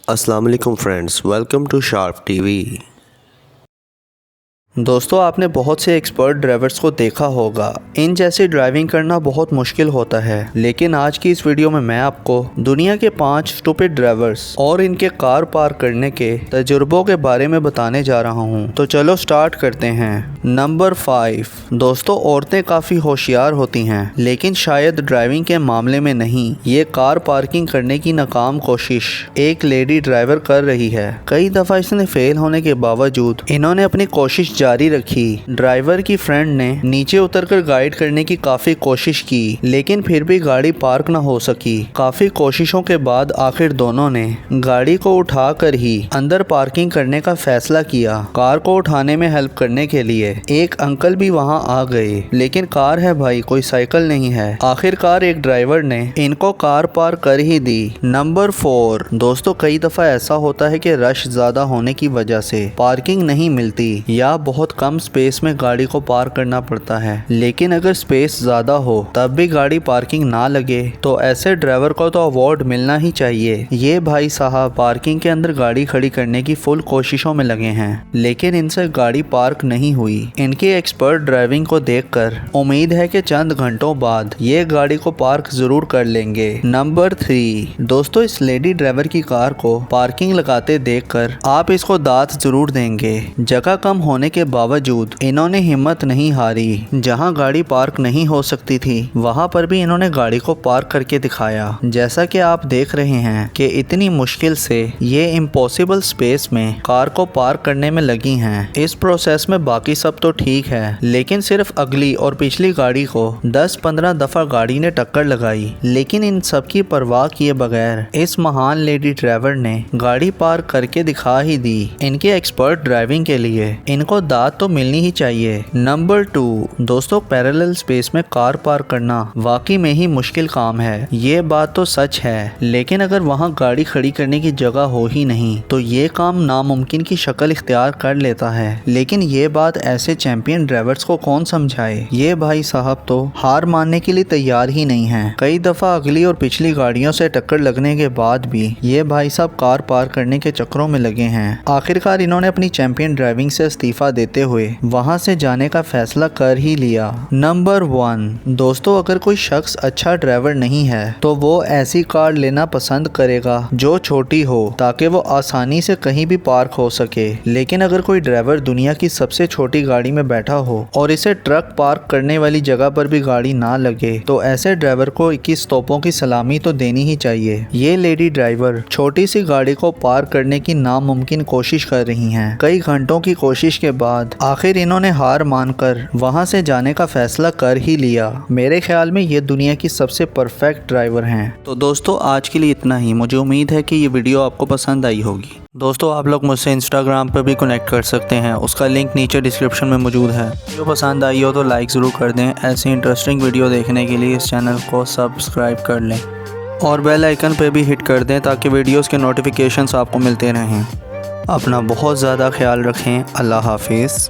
अस्सलाम वालेकुम friends, welcome to Sharp TV. दोस्तों, आपने बहुत से एक्सपर्ट ड्राइवर्स को देखा होगा। इन जैसी ड्राइविंग करना बहुत मुश्किल होता है, लेकिन आज की इस वीडियो में मैं आपको दुनिया के 5 स्टूपिड ड्राइवर्स और इनके कार पार्क करने के तजुर्बों के बारे में बताने जा रहा हूं। तो चलो स्टार्ट करते हैं। नंबर 5। दोस्तों, औरतें काफ़ी होशियार होती हैं, लेकिन शायद ड्राइविंग के मामले में नहीं। ये कार पार्किंग करने की नाकाम कोशिश एक लेडी ड्राइवर कर रही है। कई दफ़ा इसने फेल होने के बावजूद इन्होंने अपनी कोशिश जारी रखी। ड्राइवर की फ्रेंड ने नीचे उतरकर गाइड करने की काफी कोशिश की, लेकिन फिर भी गाड़ी पार्क न हो सकी। काफी कोशिशों के बाद आखिर दोनों ने गाड़ी को उठाकर ही अंदर पार्किंग करने का फैसला किया। कार को उठाने में हेल्प करने के लिए एक अंकल भी वहां आ गए, लेकिन कार है भाई, कोई साइकिल नहीं है। आखिरकार एक ड्राइवर ने इनको कार पार्क कर ही दी। नंबर 4। दोस्तों, कई दफा ऐसा होता है कि रश ज्यादा होने की वजह से पार्किंग नहीं मिलती या बहुत कम स्पेस में गाड़ी को पार्क करना पड़ता है। लेकिन अगर स्पेस ज्यादा हो तब भी गाड़ी पार्किंग ना लगे तो ऐसे ड्राइवर को तो अवार्ड मिलना ही चाहिए। ये भाई साहब पार्किंग के अंदर गाड़ी खड़ी करने की फुल कोशिशों में लगे हैं, लेकिन इनसे गाड़ी पार्क नहीं हुई। इनकी एक्सपर्ट ड्राइविंग को देखकर उम्मीद है कि चंद घंटों बाद ये गाड़ी को पार्क जरूर कर लेंगे। नंबर 3। दोस्तों, इस लेडी ड्राइवर की कार को पार्किंग लगाते देखकर आप इसको दांत जरूर देंगे। जगह कम होने के बावजूद इन्होंने हिम्मत नहीं हारी। जहां गाड़ी पार्क नहीं हो सकती थी वहां पर भी इन्होंने गाड़ी को पार्क करके दिखाया। जैसा कि आप देख रहे हैं कि इतनी मुश्किल से ये इम्पॉसिबल स्पेस में कार को पार्क करने में लगी हैं। इस प्रोसेस में बाकी सब तो ठीक है, लेकिन सिर्फ अगली और पिछली गाड़ी को 10-15 दफा गाड़ी ने टक्कर लगाई। लेकिन इन सब की परवाह किए बगैर इस महान लेडी ड्राइवर ने गाड़ी पार्क करके दिखा ही दी। इनके एक्सपर्ट ड्राइविंग के लिए इनको दाद तो मिलनी ही चाहिए। नंबर 2। दोस्तों, पैरेलल स्पेस में कार पार्क करना वाकई में ही मुश्किल काम है। ये बात तो सच है, लेकिन अगर वहाँ गाड़ी खड़ी करने की जगह हो ही नहीं तो ये काम नामुमकिन की शक्ल इख्तियार कर लेता है। लेकिन ये बात ऐसे चैंपियन ड्राइवर्स को कौन समझाए। ये भाई साहब तो हार मानने के लिए तैयार ही नहीं है। कई दफा अगली और पिछली गाड़ियों से टक्कर लगने के बाद भी ये भाई साहब कार पार्क करने के चक्करों में लगे हैं। आखिरकार इन्होंने अपनी चैंपियन ड्राइविंग से इस्तीफा देते हुए वहां से जाने का फैसला कर ही लिया। नंबर 1। दोस्तों, अगर कोई शख्स अच्छा ड्राइवर नहीं है तो वो ऐसी कार लेना पसंद करेगा जो छोटी हो, ताकि वो आसानी से कहीं भी पार्क हो सके। लेकिन अगर कोई ड्राइवर दुनिया की सबसे छोटी गाड़ी में बैठा हो और इसे ट्रक पार्क करने वाली जगह पर भी गाड़ी ना लगे तो ऐसे ड्राइवर को 21 तोपों की सलामी तो देनी ही चाहिए। ये लेडी ड्राइवर छोटी सी गाड़ी को पार्क करने की नामुमकिन कोशिश कर रही हैं। कई घंटों की कोशिश के बाद आखिर इन्होंने हार मानकर वहां से जाने का फैसला कर ही लिया। मेरे ख्याल में ये दुनिया की सबसे परफेक्ट ड्राइवर हैं। तो दोस्तों, आज के लिए इतना ही। मुझे उम्मीद है कि ये वीडियो आपको पसंद आई होगी। दोस्तों, आप लोग मुझसे इंस्टाग्राम पर भी कनेक्ट कर सकते हैं, उसका लिंक नीचे डिस्क्रिप्शन में मौजूद है। वीडियो पसंद आई हो तो लाइक ज़रूर कर दें। ऐसी इंटरेस्टिंग वीडियो देखने के लिए इस चैनल को सब्सक्राइब कर लें और बेल आइकन पर भी हिट कर दें ताकि वीडियोज़ के नोटिफिकेशंस आपको मिलते रहें। अपना बहुत ज़्यादा ख्याल रखें। अल्लाह हाफिज़।